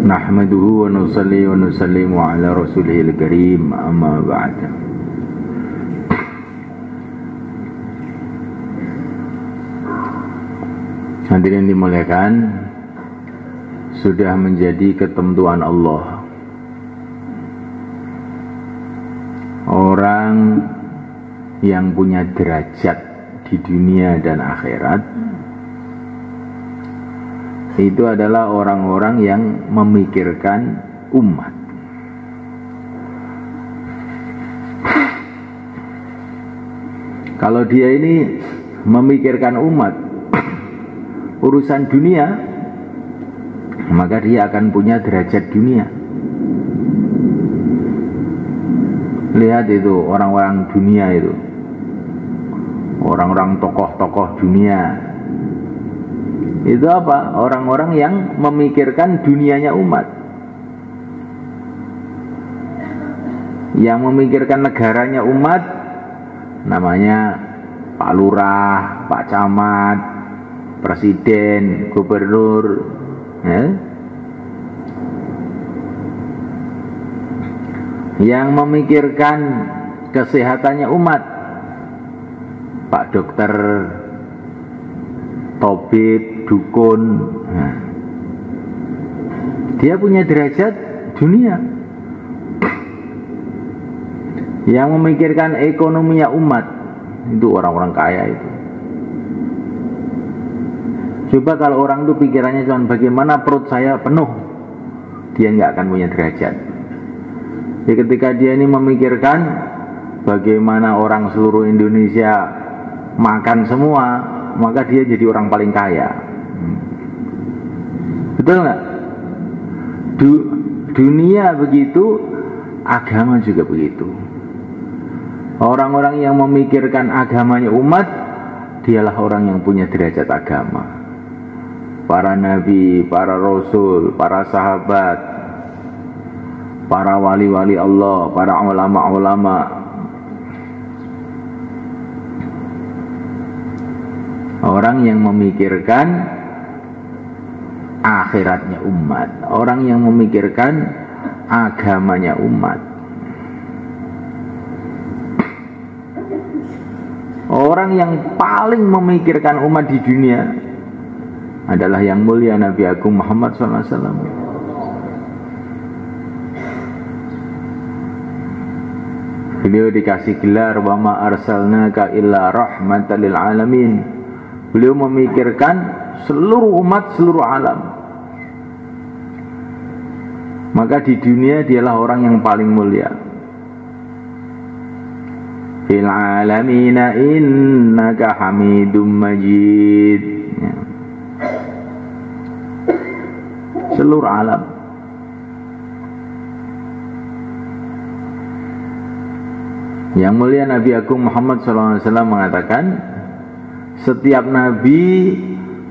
Nahmaduhu wa nusalli wa nusallimu ala rasulihil karim, amma ba'd. Hadirin dimuliakan, sudah menjadi ketentuan Allah, orang yang punya derajat di dunia dan akhirat itu adalah orang-orang yang memikirkan umat. Kalau dia ini memikirkan umat, urusan dunia, maka dia akan punya derajat dunia. Lihat itu orang-orang dunia itu, orang-orang tokoh-tokoh dunia. Itu apa? Orang-orang yang memikirkan dunianya umat, yang memikirkan negaranya umat, namanya Pak Lurah, Pak Camat, Presiden, Gubernur, ya? Yang memikirkan kesehatannya umat, Pak Dokter, Tobib, dukun. Nah, dia punya derajat dunia. Yang memikirkan ekonominya umat, itu orang-orang kaya itu. Coba kalau orang itu pikirannya cuma bagaimana perut saya penuh, dia nggak akan punya derajat. Jadi ketika dia ini memikirkan bagaimana orang seluruh Indonesia makan semua, maka dia jadi orang paling kaya. Betul nggak? Dunia begitu, agama juga begitu. Orang-orang yang memikirkan agamanya umat, dialah orang yang punya derajat agama. Para nabi, para rasul, para sahabat, para wali-wali Allah, para ulama-ulama, orang yang memikirkan akhiratnya umat, orang yang memikirkan agamanya umat. Orang yang paling memikirkan umat di dunia adalah yang mulia Nabi Agung Muhammad SAW. Beliau dikasih gelar wa ma arsalnaka illa rahmatan lil alamin. Beliau memikirkan seluruh umat, seluruh alam. Maka di dunia dialah orang yang paling mulia. Fil alamina innaka hamidum majid. Seluruh alam. Yang mulia Nabi Agung Muhammad SAW mengatakan, setiap nabi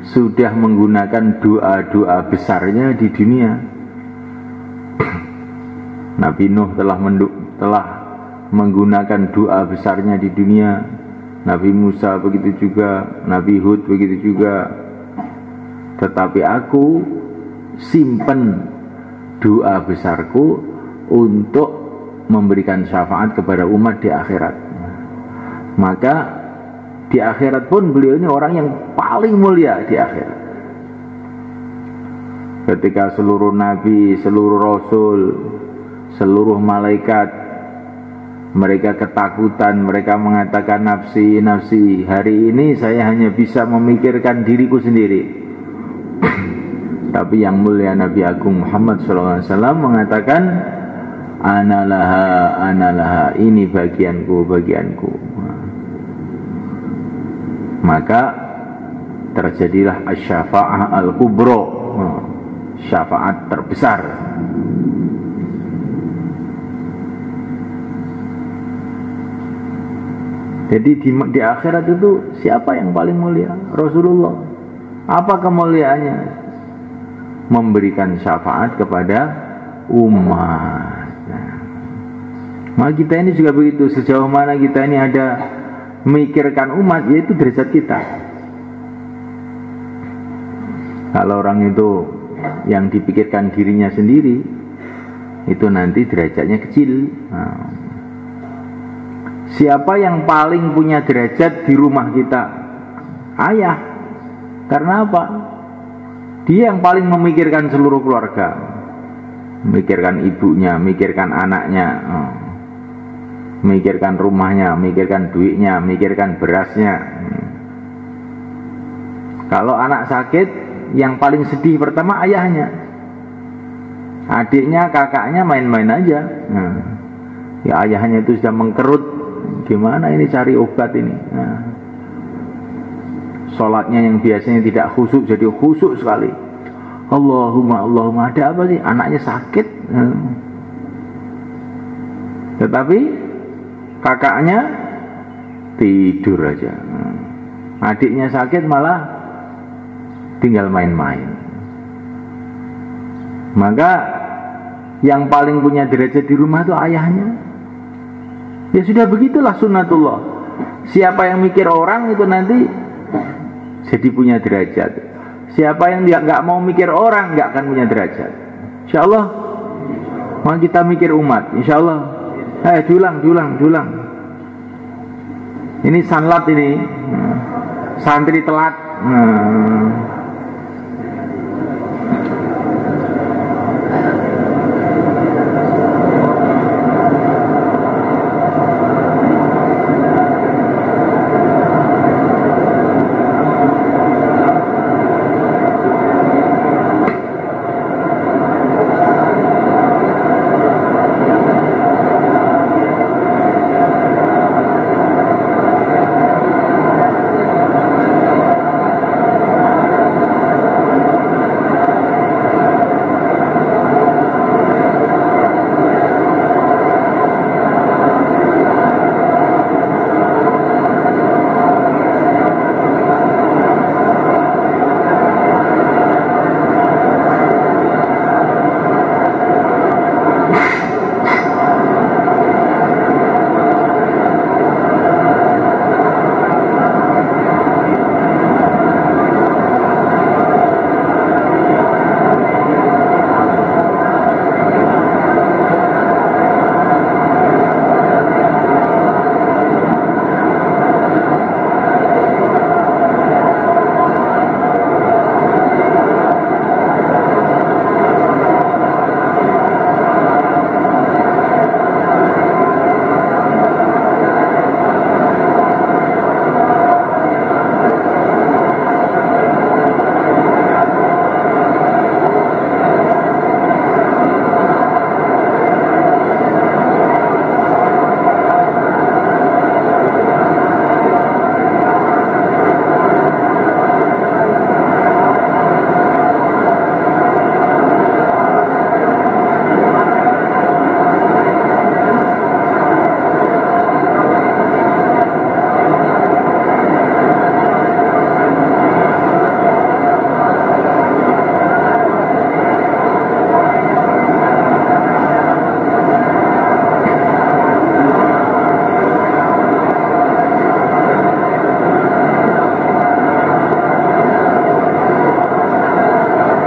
sudah menggunakan doa-doa besarnya di dunia. Nabi Nuh telah menggunakan doa besarnya di dunia. Nabi Musa begitu juga, Nabi Hud begitu juga. Tetapi aku simpen doa besarku untuk memberikan syafaat kepada umat di akhirat. Maka di akhirat pun beliau ini orang yang paling mulia di akhirat. Ketika seluruh nabi, seluruh rasul, seluruh malaikat, mereka ketakutan, mereka mengatakan nafsi, nafsi, hari ini saya hanya bisa memikirkan diriku sendiri. Tapi yang mulia Nabi Agung Muhammad SAW mengatakan, analaha, ini bagianku, bagianku. Maka terjadilah asy-syafa'ah al-kubra, syafaat terbesar. Jadi di akhirat itu siapa yang paling mulia? Rasulullah. Apa kemuliaannya? Memberikan syafaat kepada umat. Maka kita ini juga begitu. Sejauh mana kita ini ada memikirkan umat, yaitu derajat kita. Kalau orang itu yang dipikirkan dirinya sendiri, itu nanti derajatnya kecil. Siapa yang paling punya derajat di rumah kita? Ayah. Karena apa? Dia yang paling memikirkan seluruh keluarga, memikirkan ibunya, memikirkan anaknya, memikirkan rumahnya, memikirkan duitnya, memikirkan berasnya. Kalau anak sakit, yang paling sedih pertama ayahnya. Adiknya, kakaknya main-main aja. Ya ayahnya itu sudah mengkerut. Gimana ini cari obat ini? Sholatnya yang biasanya tidak khusyuk jadi khusyuk sekali. Allahumma ada apa sih? Anaknya sakit. Tetapi kakaknya tidur aja. Adiknya sakit malah tinggal main-main. Maka yang paling punya derajat di rumah itu ayahnya. Ya sudah begitulah sunnatullah. Siapa yang mikir orang itu nanti jadi punya derajat. Siapa yang nggak mau mikir orang nggak akan punya derajat. Insya Allah mau kita mikir umat. Insya Allah. Julang. Ini sanlat ini. Santri telat.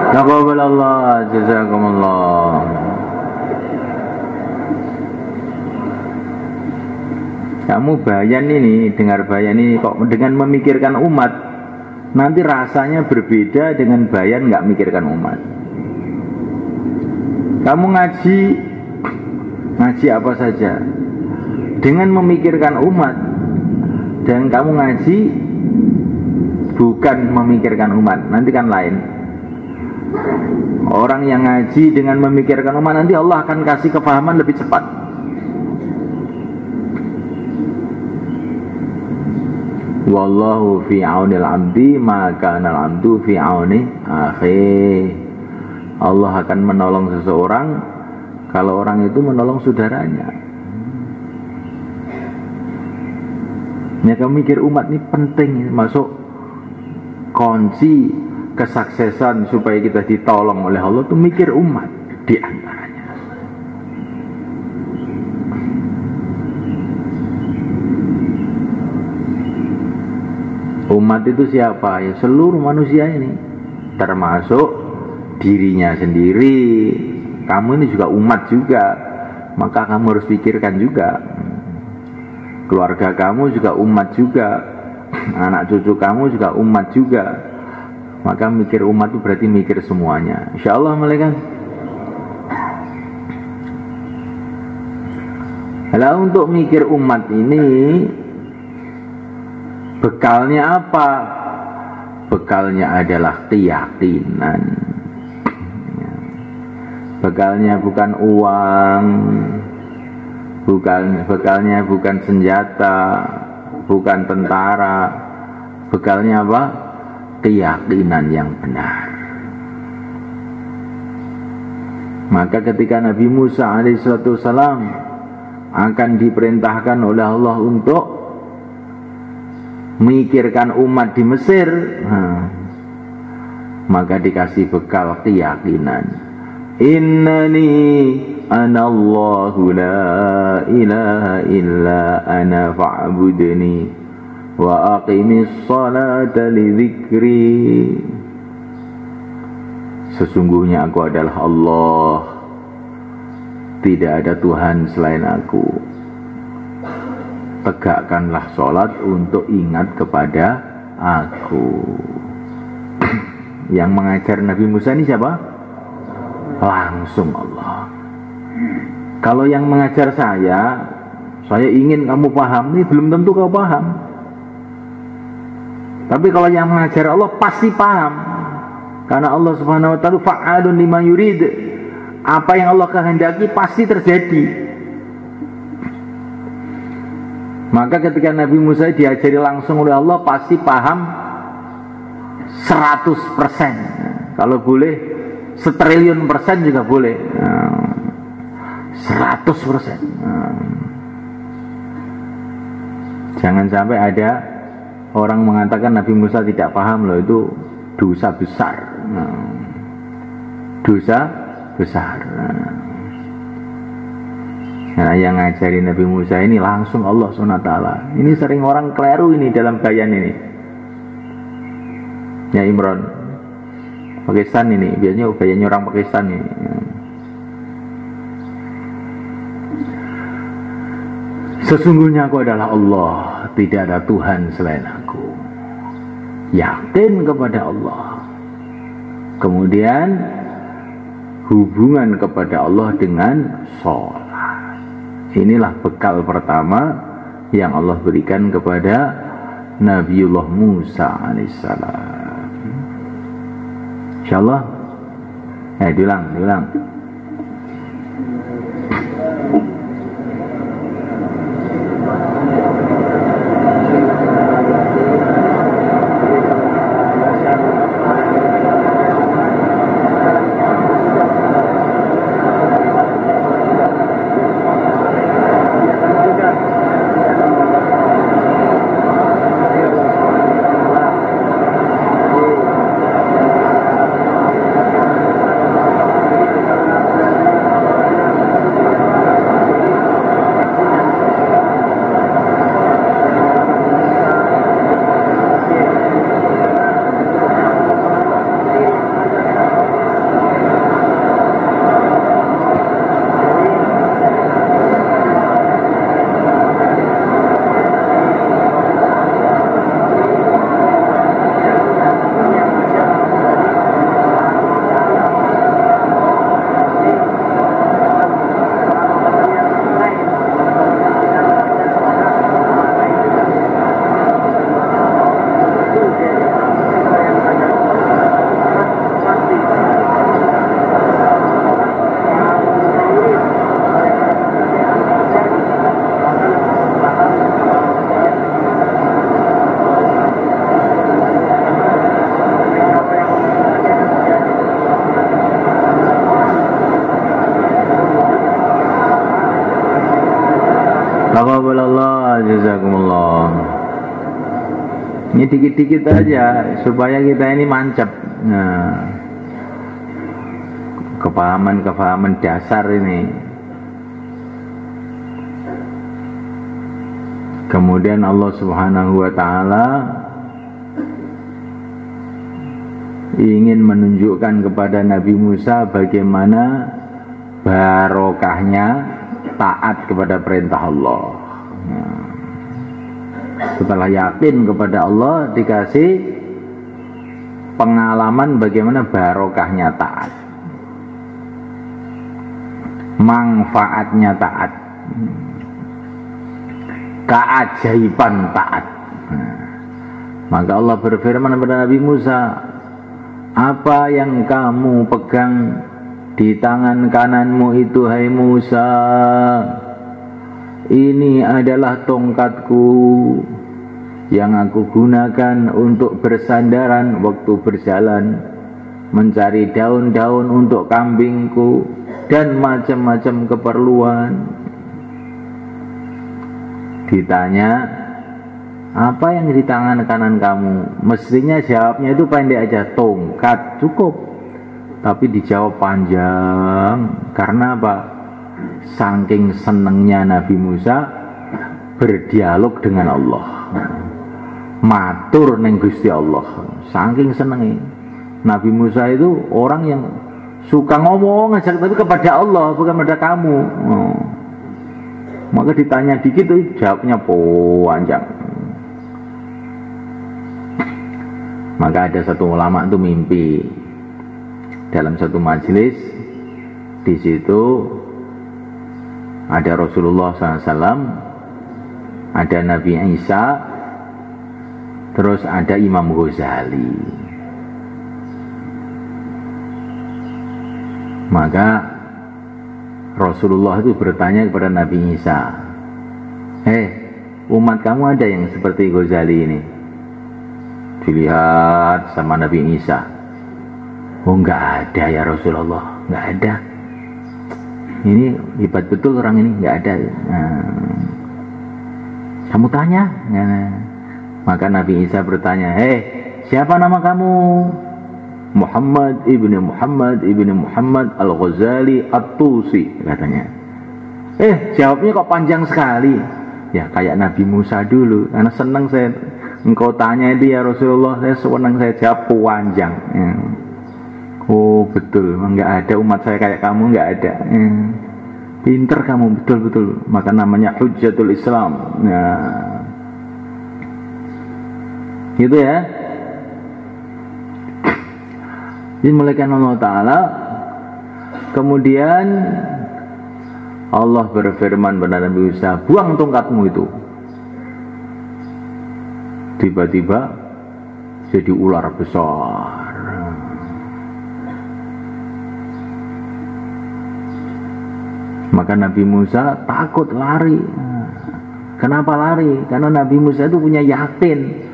Taqabbalallah, jazakumullah. Kamu bayan ini, dengar bayan ini kok dengan memikirkan umat, nanti rasanya berbeda dengan bayan nggak mikirkan umat. Kamu ngaji apa saja dengan memikirkan umat, dan kamu ngaji bukan memikirkan umat, nanti kan lain. Orang yang ngaji dengan memikirkan umat, nanti Allah akan kasih kefahaman lebih cepat. Wallahu fi aunil abdi maka kanal abdu fi auni akhi. Allah akan menolong seseorang kalau orang itu menolong saudaranya. Ya, kamu mikir umat ini penting, masuk kunci kesuksesan supaya kita ditolong oleh Allah itu mikir umat di antaranya. Umat itu siapa? Ya seluruh manusia ini, termasuk dirinya sendiri, kamu ini juga umat juga, maka kamu harus pikirkan juga keluarga kamu juga umat juga, anak cucu kamu juga umat juga, maka mikir umat itu berarti mikir semuanya. Insyaallah malaikat. Lah untuk mikir umat ini bekalnya apa? Bekalnya adalah keyakinan. Bekalnya bukan uang, bekalnya bukan senjata, bukan tentara. Bekalnya apa? Keyakinan yang benar. Maka ketika Nabi Musa alaihissalam akan diperintahkan oleh Allah untuk memikirkan umat di Mesir, maka dikasih bekal keyakinan. Innani anallahu la ilaha illa ana fa'budni wa aqimis salata li dzikri. Sesungguhnya aku adalah Allah, tidak ada Tuhan selain aku. Tegakkanlah sholat untuk ingat kepada aku. Yang mengajar Nabi Musa ini siapa? Langsung Allah. Kalau yang mengajar saya ingin kamu paham, ini belum tentu kau paham. Tapi kalau yang mengajar Allah pasti paham. Karena Allah Subhanahu wa taala fa'alun lima yurid. Apa yang Allah kehendaki pasti terjadi. Maka ketika Nabi Musa diajari langsung oleh Allah pasti paham 100%. Kalau boleh 1.000.000% juga boleh. 100%. Jangan sampai ada orang mengatakan Nabi Musa tidak paham, loh, itu dosa besar. Dosa besar. Nah, yang ngajari Nabi Musa ini langsung Allah SWT. Ini sering orang keliru ini dalam bayan ini. Ya Imron, Pakistan ini biasanya bayannya orang Pakistan ini. Sesungguhnya aku adalah Allah, tidak ada Tuhan selain aku. Yakin kepada Allah. Kemudian hubungan kepada Allah dengan sholat. Inilah bekal pertama yang Allah berikan kepada Nabiullah Musa alaihissalam. Insyaallah. Diulang. Taqabbalallah, jazakumullah. Ini dikit-dikit aja supaya kita ini mancap. Nah, kepahaman dasar ini. Kemudian Allah Subhanahu wa taala ingin menunjukkan kepada Nabi Musa bagaimana barokahnya taat kepada perintah Allah. Setelah yakin kepada Allah, dikasih pengalaman bagaimana barokahnya taat, manfaatnya taat, keajaiban taat. Maka Allah berfirman kepada Nabi Musa, apa yang kamu pegang di tangan kananmu itu, hai Musa, ini adalah tongkatku yang aku gunakan untuk bersandaran waktu berjalan, mencari daun-daun untuk kambingku dan macam-macam keperluan. Ditanya, apa yang di tangan kanan kamu? Mestinya jawabnya itu pendek aja, tongkat, cukup. Tapi dijawab panjang. Karena apa? Saking senengnya Nabi Musa berdialog dengan Allah, matur neng Gusti Allah. Saking senengnya Nabi Musa itu orang yang suka ngomong aja, tapi kepada Allah, bukan kepada kamu. Maka ditanya dikit tuh jawabnya panjang. Maka ada satu ulama itu mimpi dalam satu majelis, di situ ada Rasulullah SAW, ada Nabi Isa, terus ada Imam Ghazali. Maka Rasulullah itu bertanya kepada Nabi Isa, umat kamu ada yang seperti Ghazali ini? Dilihat sama Nabi Isa, oh enggak ada ya Rasulullah, enggak ada. Ini hebat betul orang ini, enggak ada. Kamu tanya. Maka Nabi Isa bertanya, siapa nama kamu? Muhammad ibni Muhammad Al-Ghazali At-Tusi, katanya. Jawabnya kok panjang sekali. Ya kayak Nabi Musa dulu, karena senang saya engkau tanya itu ya Rasulullah, saya senang saya jawab panjang. Oh betul, enggak ada umat saya kayak kamu, enggak ada. Pinter kamu, betul-betul. Maka namanya Hujjatul Islam. Gitu ya. Dimuliakan Allah Ta'ala. Kemudian Allah berfirman kepada Nabi Musa, buang tongkatmu itu. Tiba-tiba jadi ular besar. Maka Nabi Musa takut, lari. Kenapa lari? Karena Nabi Musa itu punya yakin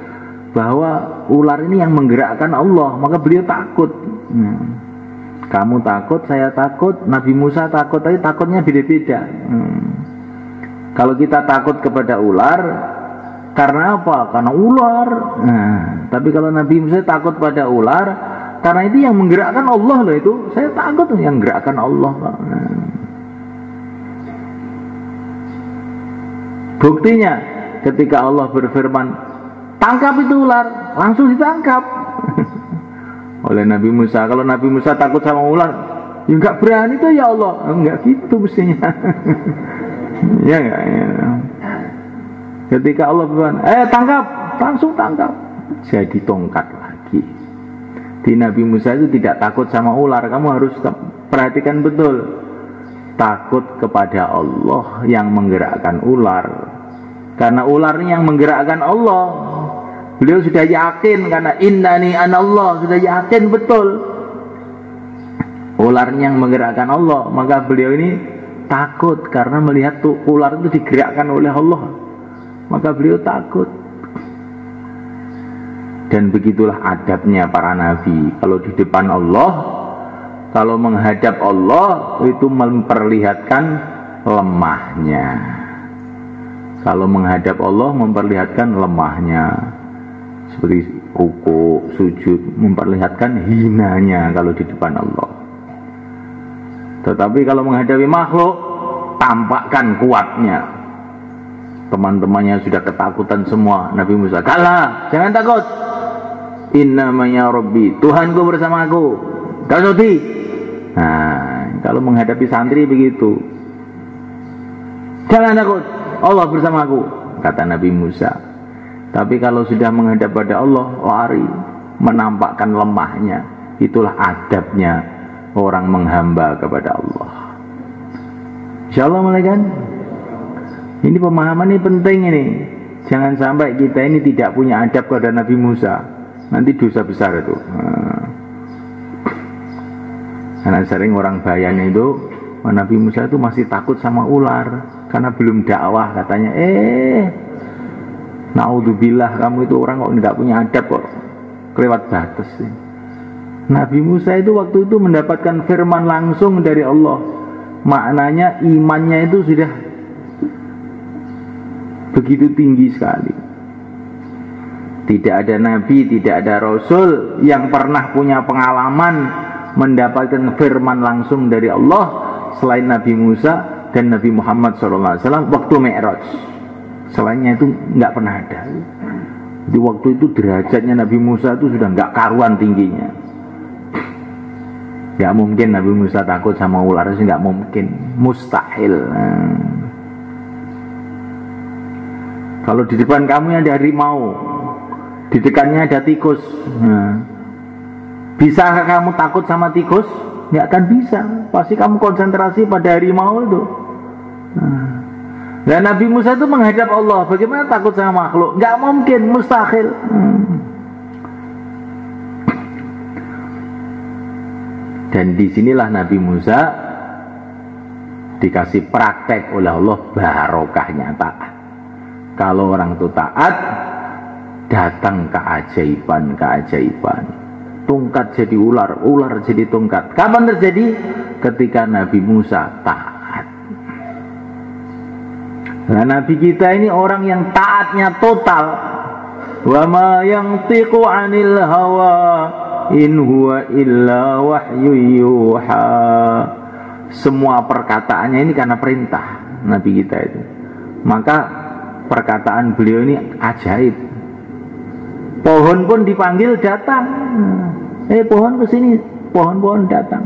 bahwa ular ini yang menggerakkan Allah. Maka beliau takut. Kamu takut, saya takut, Nabi Musa takut, tapi takutnya beda-beda. Kalau kita takut kepada ular, karena apa? Karena ular. Tapi kalau Nabi Musa takut pada ular, karena itu yang menggerakkan Allah loh itu. Saya takut yang menggerakkan Allah. Buktinya ketika Allah berfirman, tangkap itu ular, langsung ditangkap oleh Nabi Musa. Kalau Nabi Musa takut sama ular, ya enggak berani tuh ya Allah. Enggak gitu mestinya. Ya enggak ya. Ketika Allah berfirman, tangkap, langsung tangkap, jadi tongkat lagi. Di Nabi Musa itu tidak takut sama ular. Kamu harus perhatikan betul. Takut kepada Allah yang menggerakkan ular. Karena ular ini yang menggerakkan Allah. Beliau sudah yakin, karena innani anallah, sudah yakin betul ularnya yang menggerakkan Allah. Maka beliau ini takut karena melihat tuh ular itu digerakkan oleh Allah. Maka beliau takut. Dan begitulah adabnya para nabi. Kalau di depan Allah, kalau menghadap Allah, itu memperlihatkan lemahnya. Kalau menghadap Allah memperlihatkan lemahnya. Seperti ruku, sujud, memperlihatkan hinanya kalau di depan Allah. Tetapi kalau menghadapi makhluk, tampakkan kuatnya. Teman-temannya sudah ketakutan semua. Nabi Musa, kalah, jangan takut. innamanya Rabbi, Tuhanku bersamaku, Kasoti. Nah, kalau menghadapi santri begitu, jangan takut, Allah bersamaku, kata Nabi Musa. Tapi kalau sudah menghadap pada Allah, lari, menampakkan lemahnya. Itulah adabnya orang menghamba kepada Allah. Insyaallah mulai kan? Ini pemahaman ini penting ini. Jangan sampai kita ini tidak punya adab kepada Nabi Musa. Nanti dosa besar itu. Karena sering orang bayan itu, Nabi Musa itu masih takut sama ular karena belum dakwah katanya. Naudzubillah, kamu itu orang kok tidak punya adab kok, kelewat batas. Nabi Musa itu waktu itu mendapatkan firman langsung dari Allah. Maknanya imannya itu sudah begitu tinggi sekali. Tidak ada nabi, tidak ada rasul yang pernah punya pengalaman mendapatkan firman langsung dari Allah selain Nabi Musa dan Nabi Muhammad SAW waktu Mi'raj. Selainnya itu nggak pernah ada. Di waktu itu derajatnya Nabi Musa itu sudah nggak karuan tingginya. Nggak mungkin Nabi Musa takut sama ular, itu nggak mungkin, mustahil. Kalau di depan kamu ada harimau, di dekatnya ada tikus, bisakah kamu takut sama tikus? Nggak akan bisa. Pasti kamu konsentrasi pada harimau itu. Dan Nabi Musa itu menghadap Allah. Bagaimana takut sama makhluk? Nggak mungkin, mustahil. Dan disinilah Nabi Musa dikasih praktek oleh Allah barokahnya taat. Kalau orang itu taat, datang keajaiban-keajaiban. Tongkat jadi ular, ular jadi tongkat. Kapan terjadi? Ketika Nabi Musa taat. Nah, Nabi kita ini orang yang taatnya total. Wa ma yantiqu 'anil hawa in huwa illa wahyu yuha. Semua perkataannya ini karena perintah Nabi kita itu. Maka perkataan beliau ini ajaib. Pohon pun dipanggil datang. Pohon kesini, pohon-pohon datang.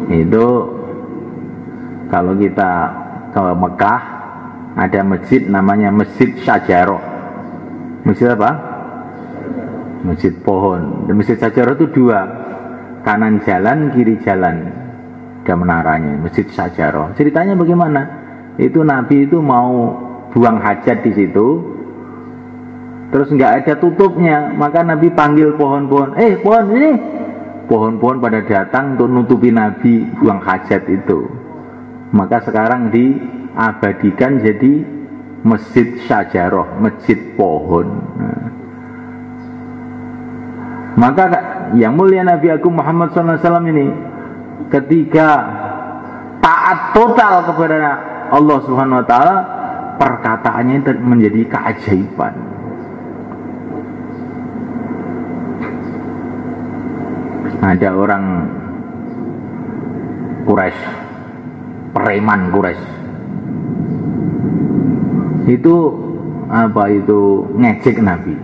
Itu kalau kita ke Mekah ada masjid namanya Masjid Syajarah. Masjid apa? Masjid pohon. Dan Masjid Syajarah itu dua, kanan jalan, kiri jalan. Ada menaranya, Masjid Syajarah. Ceritanya bagaimana? Itu Nabi itu mau buang hajat di situ, terus nggak ada tutupnya, maka Nabi panggil pohon-pohon, pohon ini, pohon-pohon pada datang untuk nutupi Nabi buang hajat itu. Maka sekarang diabadikan jadi Masjid Syajarah, masjid pohon. Maka yang mulia Nabi Agung Muhammad SAW ini ketika taat total kepada Allah Subhanahu Wa Taala, perkataannya menjadi keajaiban. Ada orang Quraisy, preman Quraisy, itu ngejek Nabi.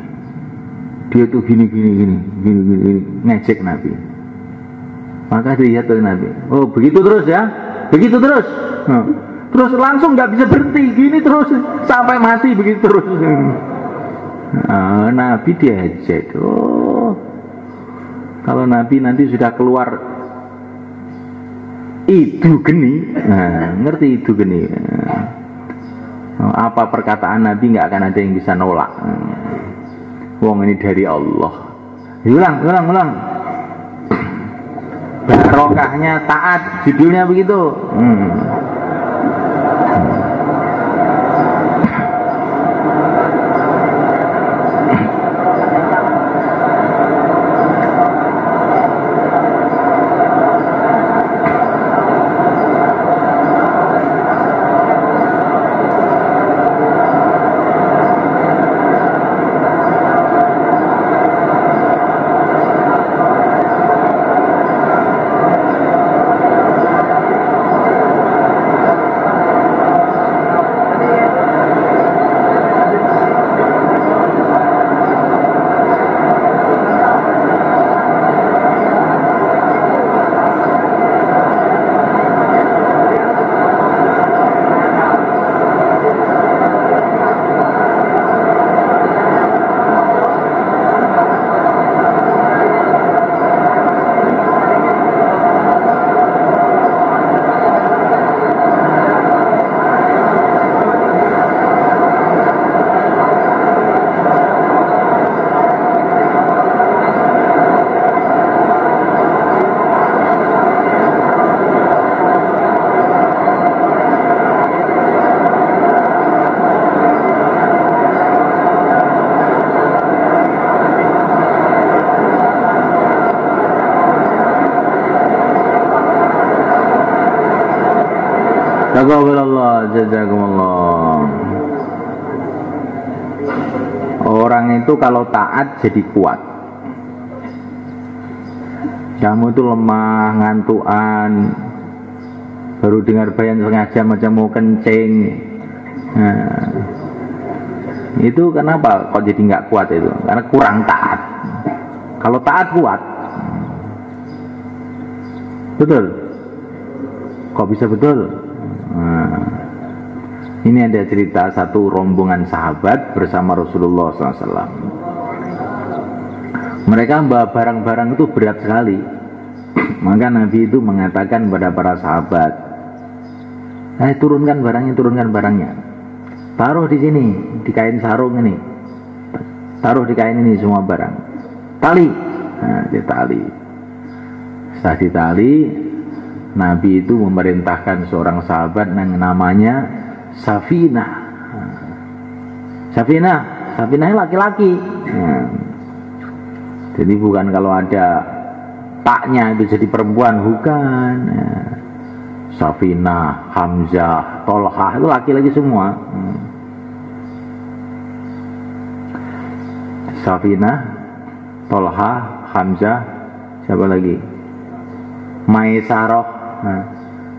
Dia tuh gini ngejek Nabi. Maka dilihat oleh Nabi, oh begitu terus ya, begitu terus. Terus langsung nggak bisa berhenti, gini terus sampai mati begitu terus. Nabi diejek. Oh, kalau Nabi nanti sudah keluar itu geni, ngerti itu geni. Apa perkataan Nabi nggak akan ada yang bisa nolak. Wong ini dari Allah. Ulang. Barokahnya taat, judulnya begitu. Taqabbalallah, jazakumullah. Orang itu kalau taat jadi kuat. Kamu itu lemah, ngantuan, baru dengar bayan setengah jam aja mau kencing. Nah, itu kenapa kok jadi nggak kuat itu? Karena kurang taat. Kalau taat kuat. Betul? Kok bisa betul? Nah, ini ada cerita satu rombongan sahabat bersama Rasulullah SAW. Mereka membawa barang-barang itu berat sekali. Maka Nabi itu mengatakan kepada para sahabat, turunkan barangnya. Taruh di sini, di kain sarung ini. Taruh di kain ini semua barang. Tali. Nah, ditali. Setelah ditali, Nabi itu memerintahkan seorang sahabat yang namanya Safinah. Safinah laki-laki. Nah, jadi bukan kalau ada taknya itu jadi perempuan, bukan. Nah, Safinah, Hamzah, Tolhah itu laki-laki semua. Safinah, Tolhah, Hamzah, siapa lagi? Maisarah. Nah,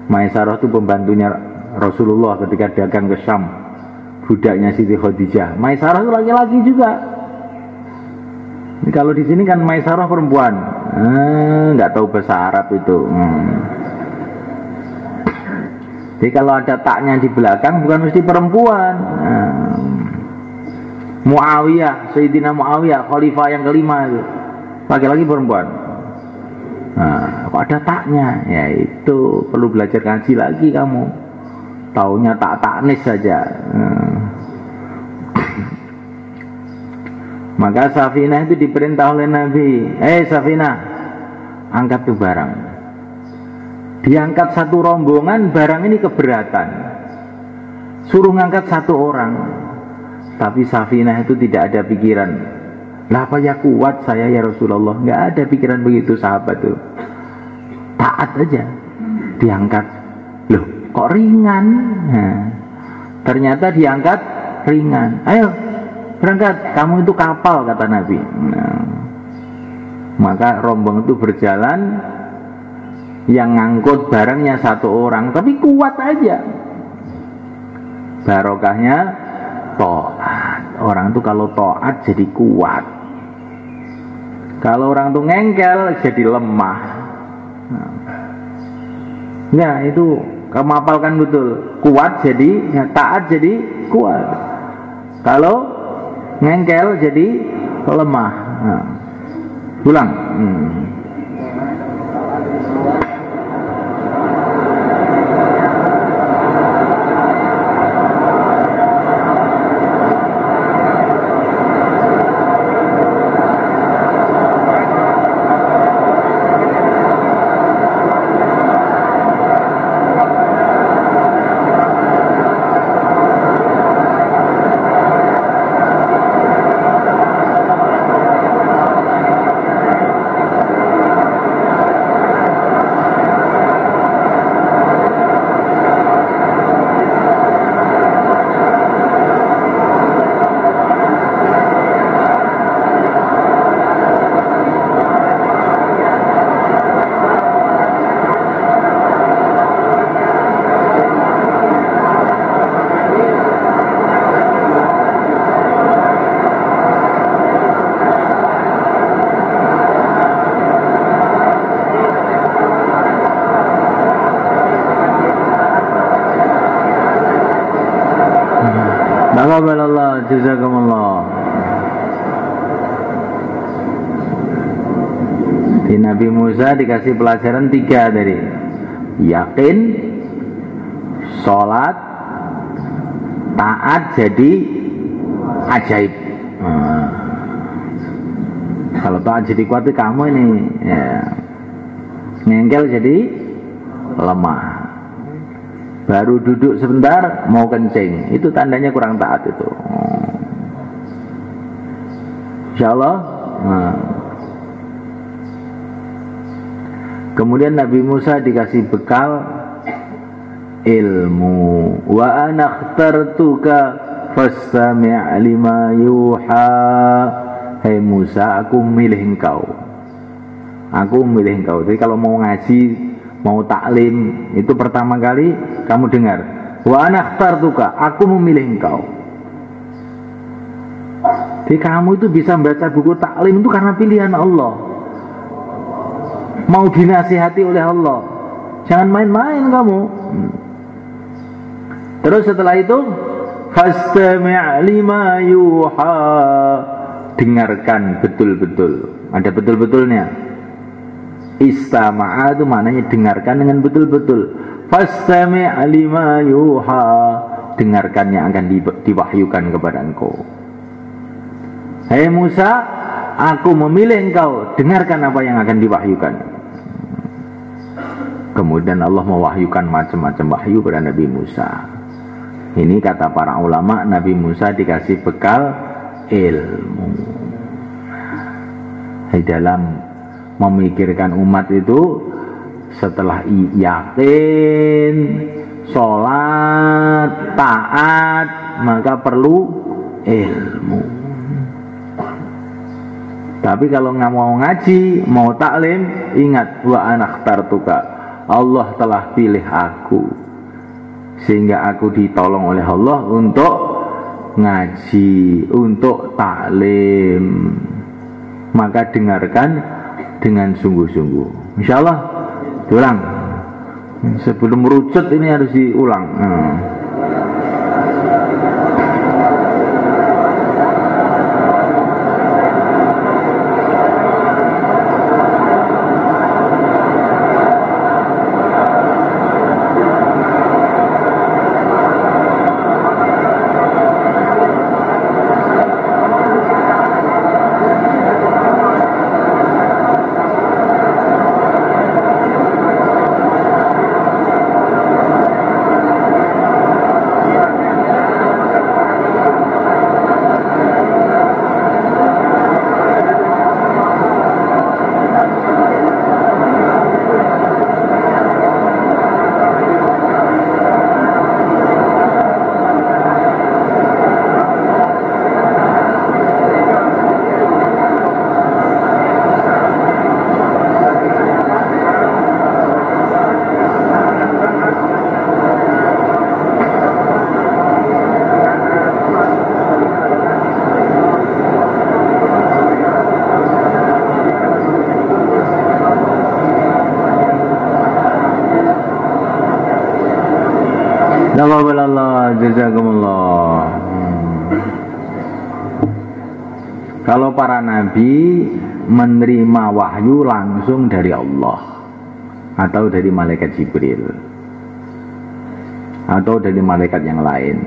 Maisarah itu pembantunya Rasulullah ketika dagang ke Syam, budaknya Siti Khadijah. Maisarah itu laki-laki juga. Ini kalau di sini kan Maisarah perempuan, nggak tahu bahasa Arab itu. Jadi kalau ada taknya di belakang bukan mesti perempuan. Muawiyah, Sayyidina Muawiyah, khalifah yang kelima itu laki-laki perempuan. Nah, kok ada taknya? Ya itu perlu belajar ngaji lagi kamu. Taunya tak-taknis saja. Maka Safinah itu diperintah oleh Nabi, Safinah, angkat tuh barang. Diangkat satu rombongan, barang ini keberatan. Suruh ngangkat satu orang. Tapi Safinah itu tidak ada pikiran, lah apa ya kuat saya ya Rasulullah. Nggak ada pikiran begitu sahabat itu. Taat aja. Diangkat. Loh kok ringan? Nah, ternyata diangkat ringan. Ayo berangkat, kamu itu kapal, kata Nabi. Nah, maka rombongan itu berjalan, yang ngangkut barangnya satu orang, tapi kuat aja. Barokahnya taat. Orang itu kalau taat jadi kuat. Kalau orang itu ngengkel jadi lemah. Nah, itu kamu hafalkan betul. Kuat jadi, taat jadi kuat. Kalau ngengkel jadi lemah. Nah, ulang. Taqabbalallah, jazakumullah. Di Nabi Musa dikasih pelajaran 3 tadi. Yakin, sholat, taat jadi ajaib. Kalau taat jadi kuat kamu ini ya. Ngengkel jadi lemah. Baru duduk sebentar mau kencing, itu tandanya kurang taat itu. Insyaallah. Kemudian Nabi Musa dikasih bekal ilmu. Wa ana akhtartuka fastami' lima yuha. Hai Musa, aku milih engkau. Aku milih engkau. Jadi kalau mau ngaji, mau taklim, itu pertama kali kamu dengar. Wa ana akhtartuka, aku memilih engkau. Jadi kamu itu bisa membaca buku taklim itu karena pilihan Allah. Mau dinasihati oleh Allah. Jangan main-main kamu. Terus setelah itu fastami' lima yuha. Dengarkan betul-betul. Ada betul-betulnya. Istama'a itu maknanya dengarkan dengan betul-betul. Fastami' lima yuha. Dengarkan yang akan diwahyukan kepada engkau. Hai Musa, aku memilih engkau. Dengarkan apa yang akan diwahyukan. Kemudian Allah mewahyukan macam-macam wahyu kepada Nabi Musa. Ini kata para ulama, Nabi Musa dikasih bekal ilmu. Di dalam memikirkan umat itu, setelah yakin, sholat, taat, maka perlu ilmu. Tapi kalau nggak mau ngaji, mau taklim, ingat wa ana akhtartuka. Allah telah pilih aku, sehingga aku ditolong oleh Allah untuk ngaji, untuk taklim. Maka dengarkan dengan sungguh-sungguh. Insyaallah diulang. Sebelum merucut ini harus diulang. Taqabbalallah, jazakumullah. Kalau para nabi menerima wahyu langsung dari Allah atau dari malaikat Jibril atau dari malaikat yang lain.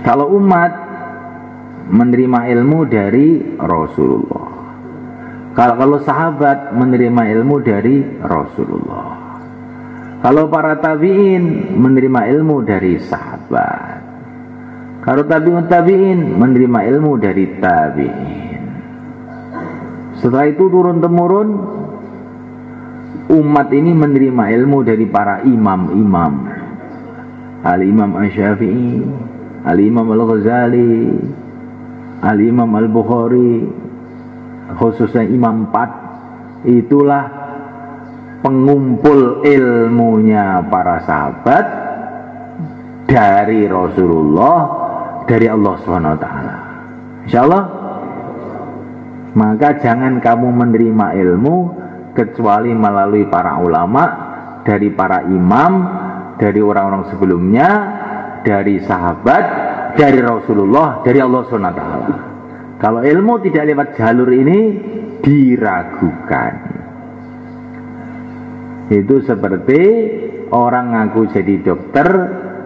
Kalau umat menerima ilmu dari Rasulullah. Kalau sahabat menerima ilmu dari Rasulullah. Kalau para tabi'in menerima ilmu dari sahabat. Kalau tabi'in menerima ilmu dari tabi'in. Setelah itu turun-temurun umat ini menerima ilmu dari para imam-imam. Al-Imam Asy-Syafi'i, Al-Imam Al-Ghazali, Al-Imam Al-Bukhari, khususnya Imam 4. Itulah pengumpul ilmunya para sahabat dari Rasulullah, dari Allah SWT. Insyaallah. Maka jangan kamu menerima ilmu kecuali melalui para ulama, dari para imam, dari orang-orang sebelumnya, dari sahabat, dari Rasulullah, dari Allah SWT. Kalau ilmu tidak lewat jalur ini, diragukan. Itu seperti orang ngaku jadi dokter,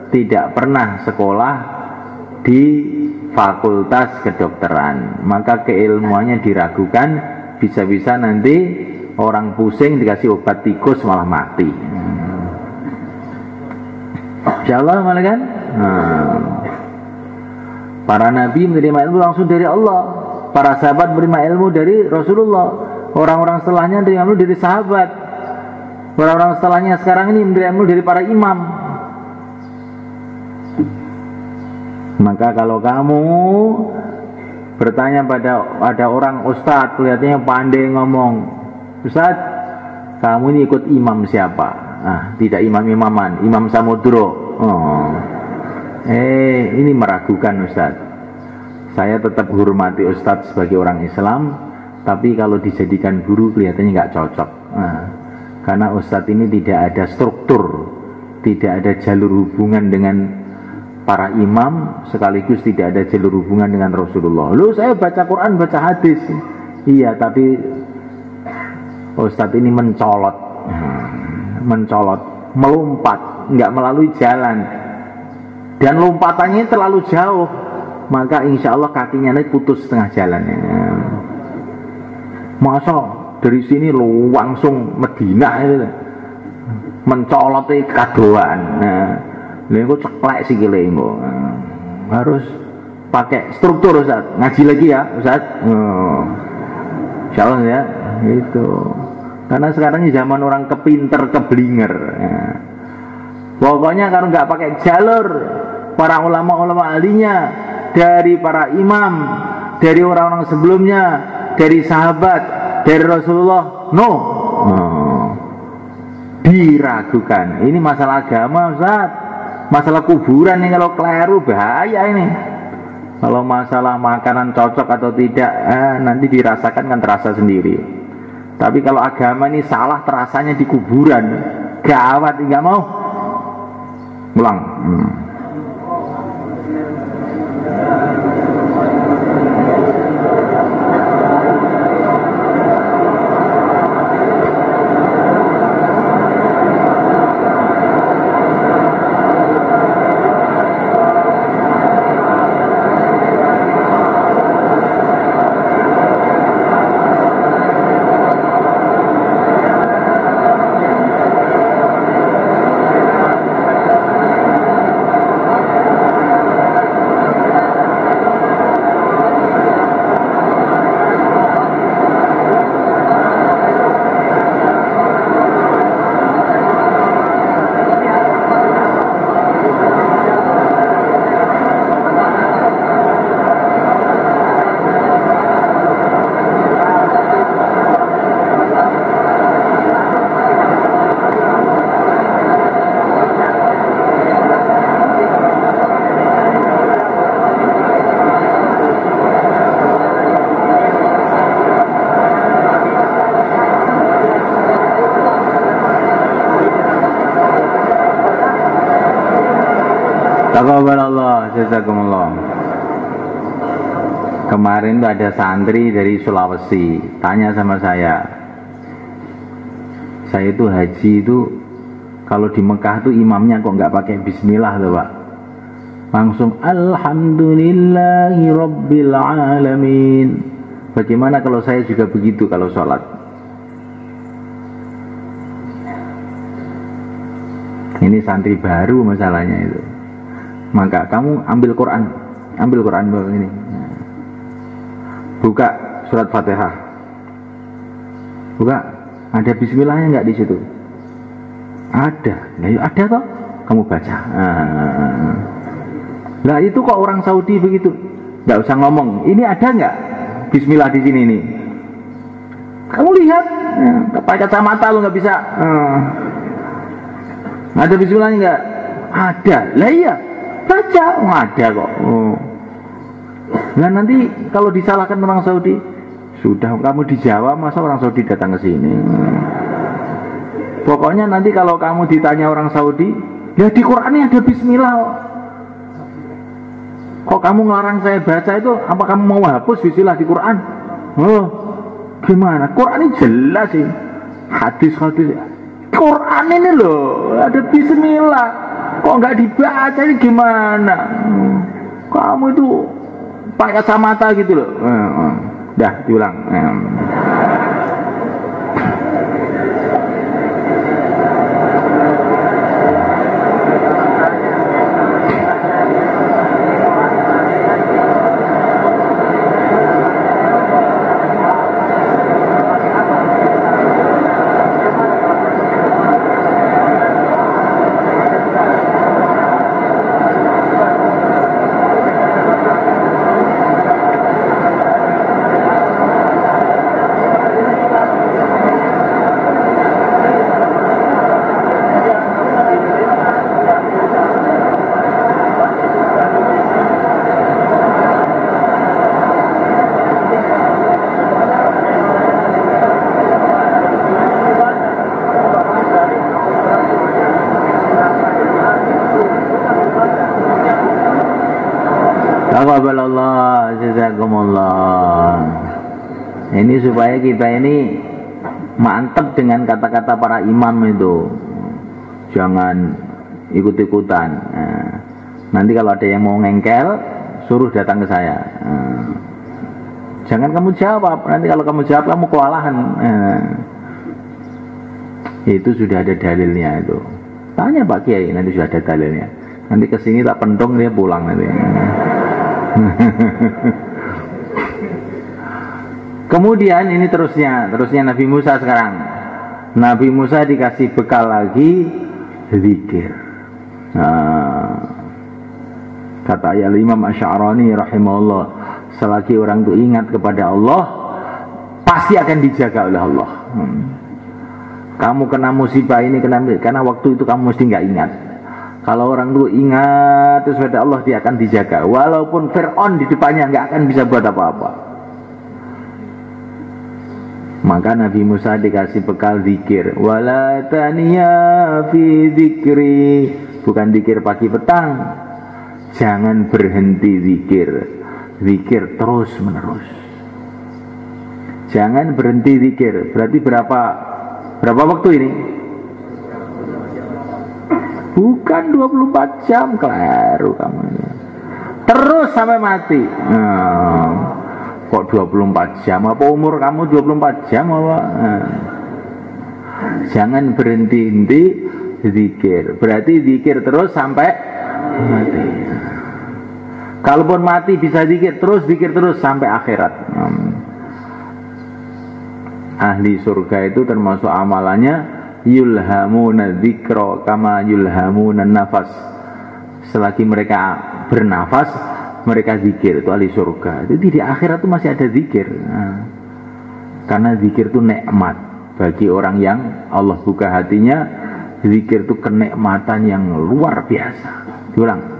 tidak pernah sekolah di fakultas kedokteran, maka keilmuannya diragukan. Bisa-bisa nanti orang pusing dikasih obat tikus malah mati. Insyaallah malah kan. Para nabi menerima ilmu langsung dari Allah, para sahabat menerima ilmu dari Rasulullah, orang-orang setelahnya menerima ilmu dari sahabat. Orang-orang setelahnya sekarang ini mengambil dari para imam. Maka kalau kamu bertanya pada orang ustadz, kelihatannya pandai ngomong, Ustadz, kamu ini ikut imam siapa? Tidak imam-imaman, Imam Samudro. Ini meragukan Ustadz. Saya tetap hormati Ustadz sebagai orang Islam, tapi kalau dijadikan guru kelihatannya nggak cocok. Karena Ustadz ini tidak ada struktur, tidak ada jalur hubungan dengan para imam, sekaligus tidak ada jalur hubungan dengan Rasulullah. Lu saya baca Quran, baca hadis. Iya, tapi Ustadz ini mencolot, melompat, nggak melalui jalan, dan lompatannya terlalu jauh, maka insya Allah kakinya ini putus setengah jalannya. Masa dari sini lu langsung Medina itu mencolotnya kadoan. Lha ceklek sih gile harus pakai struktur Ustaz. Ngaji lagi ya Ustaz. Insyaallah ya itu. Karena sekarang ini zaman orang kepinter keblinger. Pokoknya kalau nggak pakai jalur para ulama-ulama ahlinya, dari para imam, dari orang-orang sebelumnya, dari sahabat, dari Rasulullah, diragukan. Ini masalah agama Ustaz, masalah kuburan nih, kalau keliru bahaya ini. Kalau masalah makanan cocok atau tidak, nanti dirasakan kan terasa sendiri. Tapi kalau agama ini salah terasanya di kuburan, gawat, nggak mau. Ulang. Taqabbalallah, jazakumullah. Kemarin tuh ada santri dari Sulawesi tanya sama saya itu haji itu kalau di Mekah tuh imamnya kok nggak pakai bismillah tuh Pak, langsung alhamdulillahi rabbil alamin. Bagaimana kalau saya juga begitu kalau sholat? Ini santri baru masalahnya itu. Maka kamu ambil Quran ini, buka surat Fatihah, buka, ada bismillahnya nggak di situ? Ada, ada toh, kamu baca. Nah itu kok orang Saudi begitu, nggak usah ngomong, ini ada nggak bismillah di sini nih? Kamu lihat, pakai kacamata lo nggak bisa. Ada bismillahnya nggak? Ada, lah iya. Baca, ada kok. Nah nanti kalau disalahkan orang Saudi, sudah kamu di Jawa, masa orang Saudi datang ke sini? Pokoknya nanti kalau kamu ditanya orang Saudi, ya di Qurannya ada bismillah. Kok kamu ngelarang saya baca itu? Apa kamu mau hapus bismillah di Quran? Gimana? Quran ini jelas sih. Hadis. Quran ini loh, ada bismillah. Kok nggak dibaca, ini gimana? Kamu itu pakai kacamata gitu loh. Dah diulang. Ini supaya kita ini mantap dengan kata-kata para imam itu. Jangan ikut-ikutan. Nanti kalau ada yang mau ngengkel, suruh datang ke saya. Jangan kamu jawab. Nanti kalau kamu jawab kamu kewalahan. Itu sudah ada dalilnya itu. Tanya Pak Kiai, nanti sudah ada dalilnya. Nanti kesini tak pentung dia pulang nanti. Kemudian ini terusnya Nabi Musa sekarang. Nabi Musa dikasih bekal lagi zikir. Kata Imam Asy'arani rahimahullah, selagi orang itu ingat kepada Allah, pasti akan dijaga oleh Allah. Kamu kena musibah ini karena waktu itu kamu mesti nggak ingat. Kalau orang itu ingat terus pada Allah, dia akan dijaga. Walaupun Fir'aun di depannya nggak akan bisa buat apa-apa. Maka Nabi Musa dikasih bekal zikir. Wala taniya fi zikri. Bukan zikir pagi petang. Jangan berhenti zikir. Zikir terus menerus. Jangan berhenti zikir. Berarti berapa waktu ini? Bukan 24 jam. Keliru kamu. Terus sampai mati. Kok 24 jam? Apa umur kamu 24 jam apa? Jangan berhenti-henti zikir. Berarti zikir terus sampai mati. Kalaupun mati bisa zikir terus sampai akhirat. Ahli surga itu termasuk amalannya yulhamuna dzikra kama yulhamuna nafas. Selagi mereka bernafas, mereka zikir, itu ahli surga. Jadi di akhirat itu masih ada zikir. Karena zikir itu nikmat bagi orang yang Allah buka hatinya. Zikir itu kenikmatan yang luar biasa. Diulang.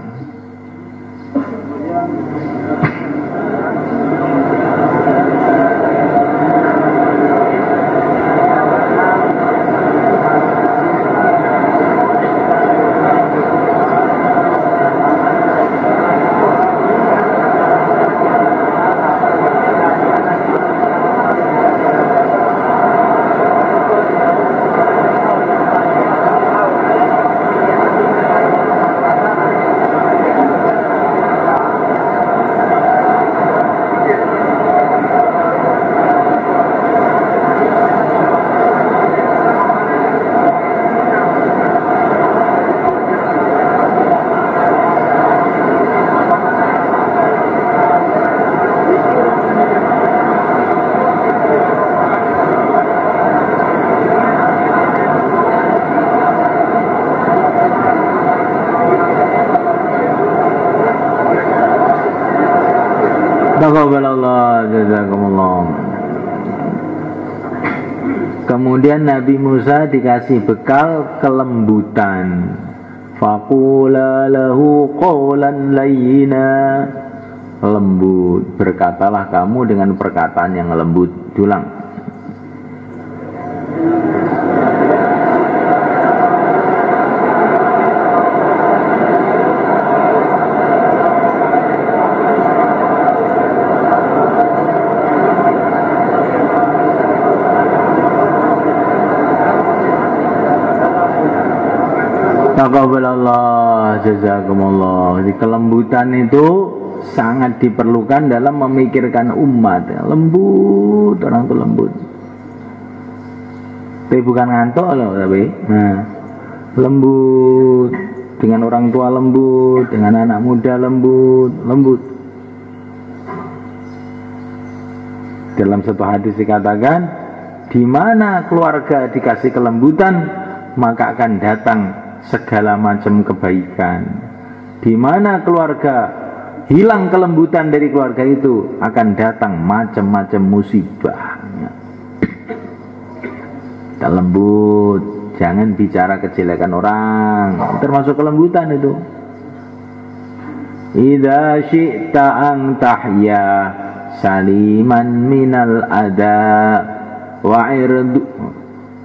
Taqabbalallah, jazakumullah. Kemudian Nabi Musa dikasih bekal kelembutan. Faqula lahu qawlan layyina. Lembut, berkatalah kamu dengan perkataan yang lembut. Ulang. Taqabbalallah, jazakumullah. Jadi kelembutan itu sangat diperlukan dalam memikirkan umat. Lembut, orang itu lembut. Tapi bukan ngantuk loh, tapi lembut. Dengan orang tua lembut, dengan anak muda lembut. Dalam satu hadis dikatakan, di mana keluarga dikasih kelembutan, maka akan datang segala macam kebaikan. Di mana keluarga hilang kelembutan dari keluarga itu, akan datang macam-macam musibah. Kita lembut, jangan bicara kejelekan orang, termasuk kelembutan itu. Idza syi'ta an tahya saliman minal ada wa irdu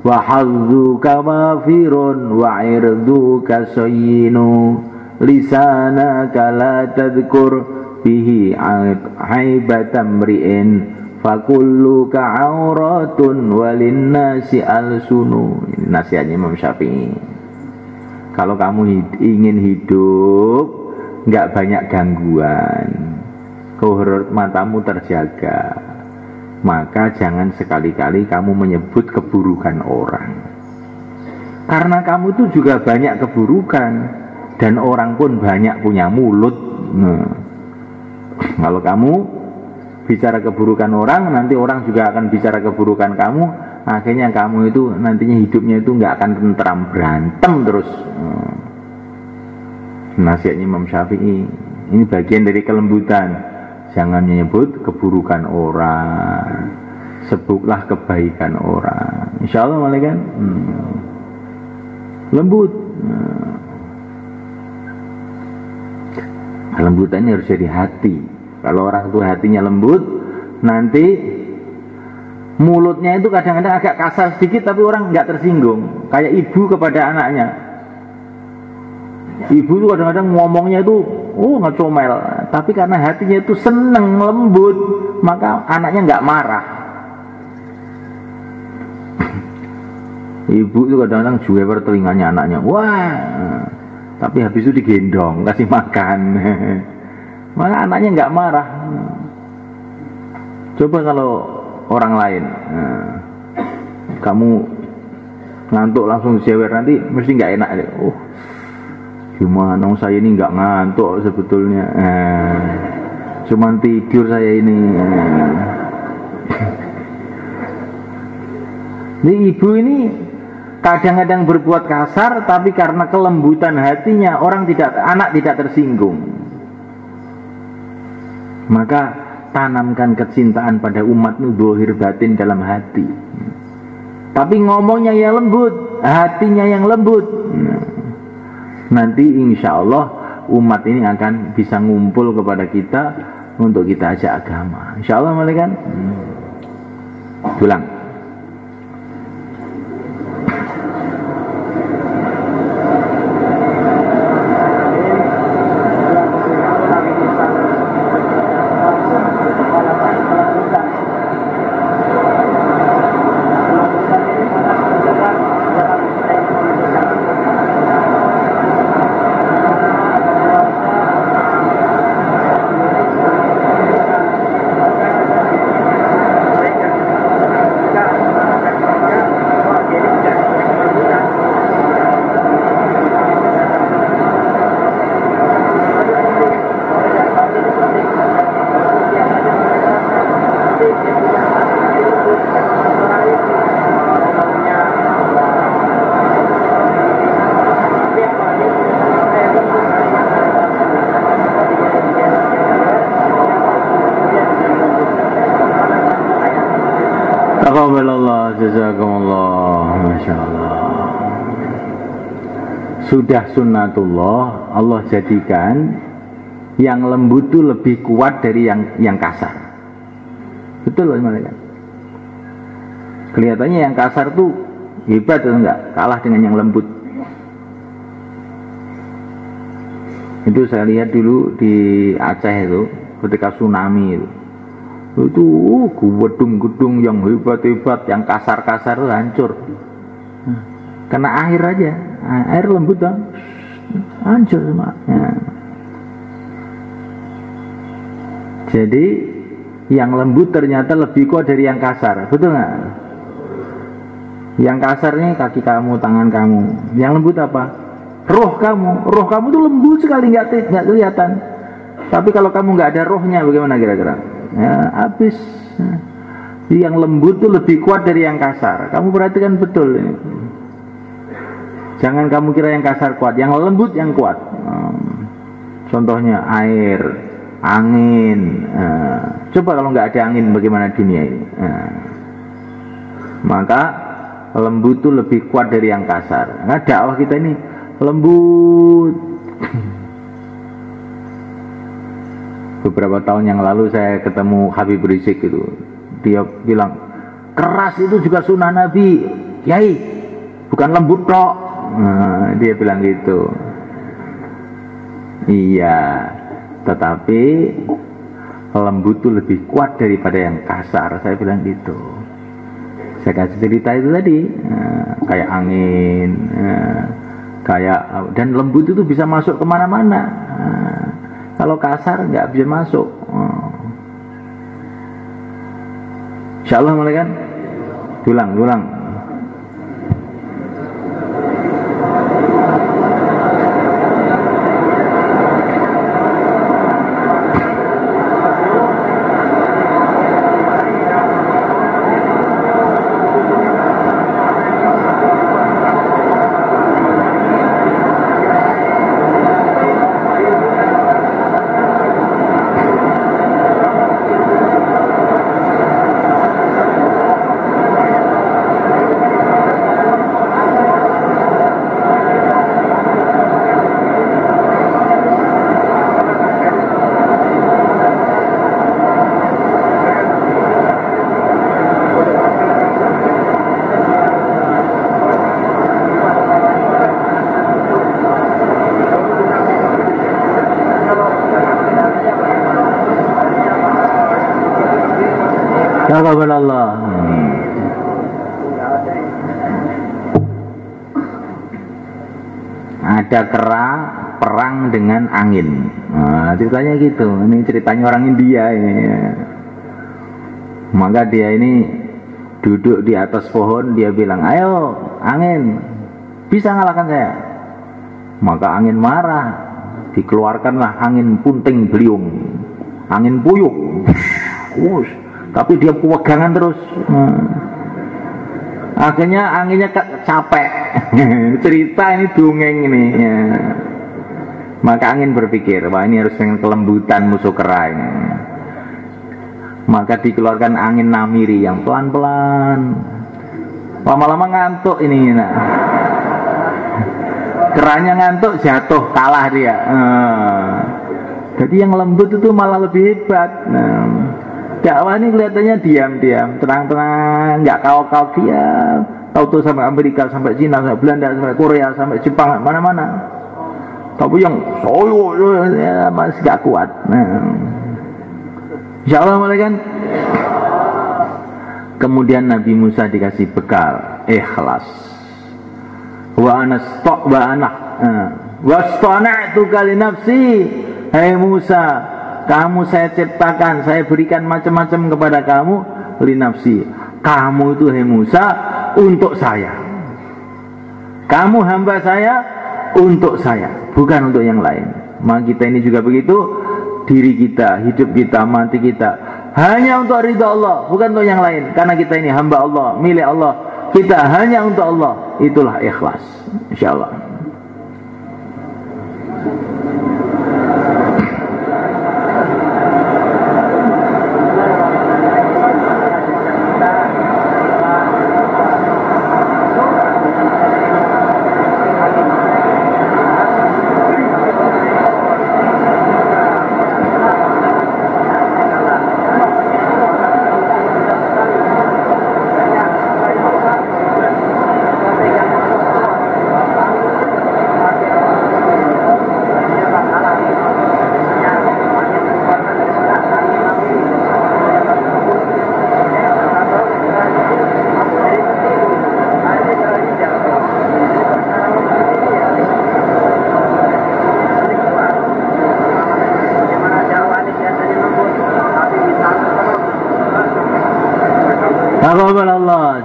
wa hazzuka wafirun wa irduka sayyinu lisanaka la tadhkur bihi haibatan mri'in fakulluka auratun walinnasi alsunu. Ini nasihatnya Imam Syafi'i. Kalau kamu ingin hidup nggak banyak gangguan, kehormatamu terjaga, maka jangan sekali-kali kamu menyebut keburukan orang. Karena kamu tuh juga banyak keburukan, dan orang pun banyak punya mulut. Nah, kalau kamu bicara keburukan orang, nanti orang juga akan bicara keburukan kamu. Akhirnya kamu itu nantinya hidupnya itu nggak akan tentram, berantem terus. Nasihatnya Imam Syafi'i. Ini bagian dari kelembutan. Jangan menyebut keburukan orang, sebutlah kebaikan orang. Insya Allah malah kan lembut. Kelembutannya harus jadi hati. Kalau orang itu hatinya lembut, nanti mulutnya itu kadang-kadang agak kasar sedikit, tapi orang nggak tersinggung. Kayak ibu kepada anaknya. Ibu itu kadang-kadang ngomongnya itu ngecomel, tapi karena hatinya itu seneng, lembut, maka anaknya nggak marah. Ibu itu kadang-kadang juwewer telinganya anaknya, wah, tapi habis itu digendong, kasih makan, maka anaknya nggak marah. Coba kalau orang lain, kamu ngantuk langsung jewer, nanti mesti nggak enak. Gimana saya ini nggak ngantuk sebetulnya, cuman tidur saya ini. Ini ibu ini kadang-kadang berbuat kasar, tapi karena kelembutan hatinya anak tidak tersinggung. Maka tanamkan kecintaan pada umatmu zahir batin dalam hati. Tapi ngomongnya yang lembut, hatinya yang lembut. Nanti insya Allah umat ini akan bisa ngumpul kepada kita untuk kita ajak agama. Insya Allah malaikat. Pulang. Taqabbalallah, jazakumullah, Masya Allah. Sudah sunnatullah, Allah jadikan yang lembut itu lebih kuat dari yang kasar. Betul loh malaikat. Kelihatannya yang kasar tuh hebat atau enggak, kalah dengan yang lembut. Itu saya lihat dulu di Aceh itu ketika tsunami itu gedung-gedung yang hebat-hebat, yang kasar-kasar itu hancur. Kena air aja, air lembut kan, hancur semua. Jadi yang lembut ternyata lebih kuat dari yang kasar, betul nggak? Yang kasar nih kaki kamu, tangan kamu. Yang lembut apa? Roh kamu tuh lembut sekali, nggak kelihatan. Tapi kalau kamu nggak ada rohnya, bagaimana kira-kira? Ya, habis. Yang lembut tuh lebih kuat dari yang kasar. Kamu perhatikan betul ini. Jangan kamu kira yang kasar kuat, yang lembut yang kuat. Contohnya air, angin. Coba kalau nggak ada angin, bagaimana dunia ini? Maka lembut itu lebih kuat dari yang kasar. Nah, dakwah kita ini lembut. Beberapa tahun yang lalu saya ketemu Habib Rizik itu. Dia bilang, keras itu juga sunnah Nabi, Kiai, bukan lembut tok. Dia bilang gitu. Iya, tetapi lembut itu lebih kuat daripada yang kasar. Saya bilang gitu. Saya kasih cerita itu tadi, kayak angin, kayak, dan lembut itu bisa masuk kemana-mana. Kalau kasar nggak bisa masuk. Insyaallah mulai kan? Ulang. Allah. Ada kera perang dengan angin. Nah, ceritanya gitu. Ini ceritanya orang India ini. Maka dia ini duduk di atas pohon, dia bilang, "Ayo, angin, bisa ngalahkan saya." Maka angin marah, dikeluarkanlah angin punting beliung, angin puyuh. Tapi dia pegangan terus. Akhirnya anginnya capek. Cerita ini dongeng ini. Maka angin berpikir, wah ini harus dengan kelembutan musuh kera ini. Maka dikeluarkan angin namiri yang pelan-pelan. Lama-lama ngantuk ini. Keranya ngantuk, jatuh, kalah dia. Jadi yang lembut itu malah lebih hebat. Dakwah ini kelihatannya diam-diam, tenang-tenang, nggak kau-kau diam. Tahu-tahu sampai Amerika, sampai Cina, sampai Belanda, sampai Korea, sampai Jepang, mana-mana. Tapi yang solo ya, masih nggak kuat. Insyaallah mulai kan. Kemudian Nabi Musa dikasih bekal, ikhlas. Wastana'tuka li nafsi. Hai Musa, kamu saya ciptakan, saya berikan macam-macam kepada kamu, li nafsi. Kamu itu hai Musa untuk saya. Kamu hamba saya untuk saya, bukan untuk yang lain. Maka kita ini juga begitu, diri kita, hidup kita, mati kita hanya untuk ridha Allah, bukan untuk yang lain. Karena kita ini hamba Allah, milik Allah. Kita hanya untuk Allah. Itulah ikhlas. Insyaallah.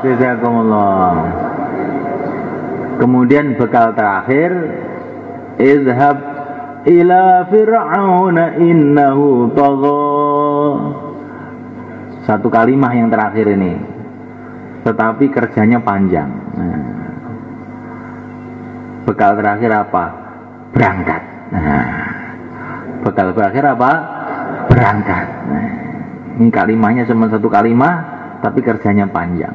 Jazakumullah. Kemudian bekal terakhir, izhab ila fir'auna innahu tagha. Satu kalimat yang terakhir ini, tetapi kerjanya panjang. Bekal terakhir apa? Berangkat. Bekal terakhir apa? Berangkat. Ini kalimatnya cuma satu kalimat, tapi kerjanya panjang.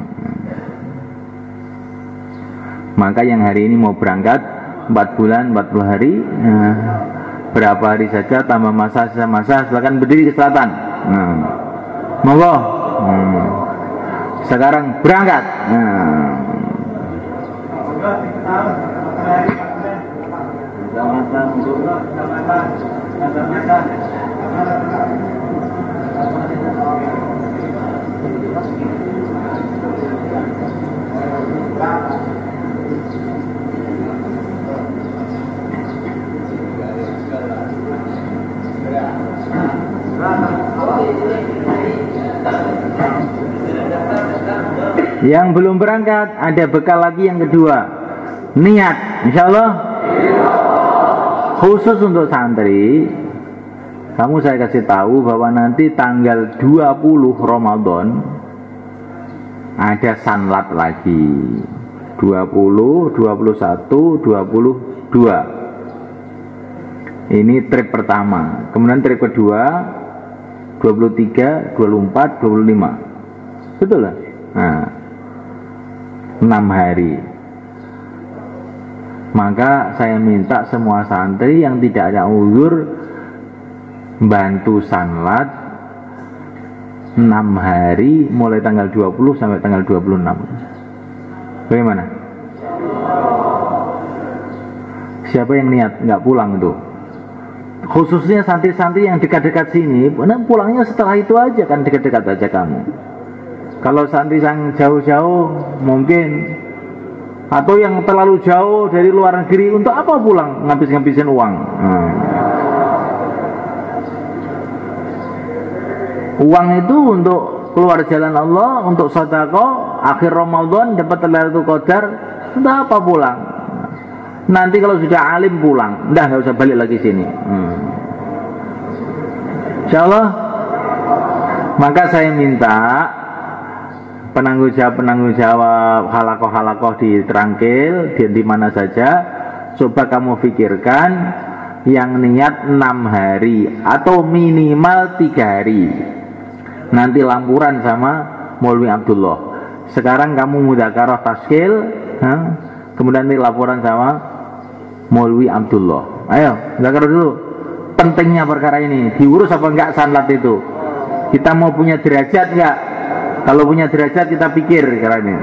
Maka yang hari ini mau berangkat 4 bulan 40 hari, berapa hari saja tambah masa sisa masa, silakan berdiri ke selatan. Monggo. Sekarang berangkat. Yang belum berangkat ada bekal lagi yang kedua, niat, insya Allah. Khusus untuk santri, kamu saya kasih tahu bahwa nanti tanggal 20 Ramadan ada sanlat lagi, 20, 21, 22. Ini trip pertama. Kemudian trip kedua 23, 24, 25. Betul lah. Nah, 6 hari. Maka saya minta semua santri yang tidak ada uzur bantu sanlat 6 hari mulai tanggal 20 sampai tanggal 26. Bagaimana? Siapa yang niat nggak pulang tuh? Khususnya santri-santri yang dekat-dekat sini, pulangnya setelah itu aja kan, dekat-dekat aja kamu. Kalau santri yang jauh-jauh mungkin, atau yang terlalu jauh dari luar negeri, untuk apa pulang ngabis-ngabisin uang? Uang itu untuk keluar jalan Allah, untuk sedekah, akhir Ramadan dapat Lailatul Qadar, untuk apa pulang? Nanti kalau sudah alim pulang, nggak usah balik lagi sini. Insyaallah. Maka saya minta penanggung jawab halakoh di Trangkil, di mana saja, coba kamu pikirkan yang niat 6 hari atau minimal 3 hari. Nanti lampuran sama Maulwi Abdullah. Sekarang kamu mudzakarah taskil, kemudian nanti laporan sama Maulwi Abdullah. Ayo, mudzakarah dulu. Pentingnya perkara ini, diurus apa enggak sanlat itu? Kita mau punya derajat enggak? Kalau punya derajat kita pikir sekarang ini.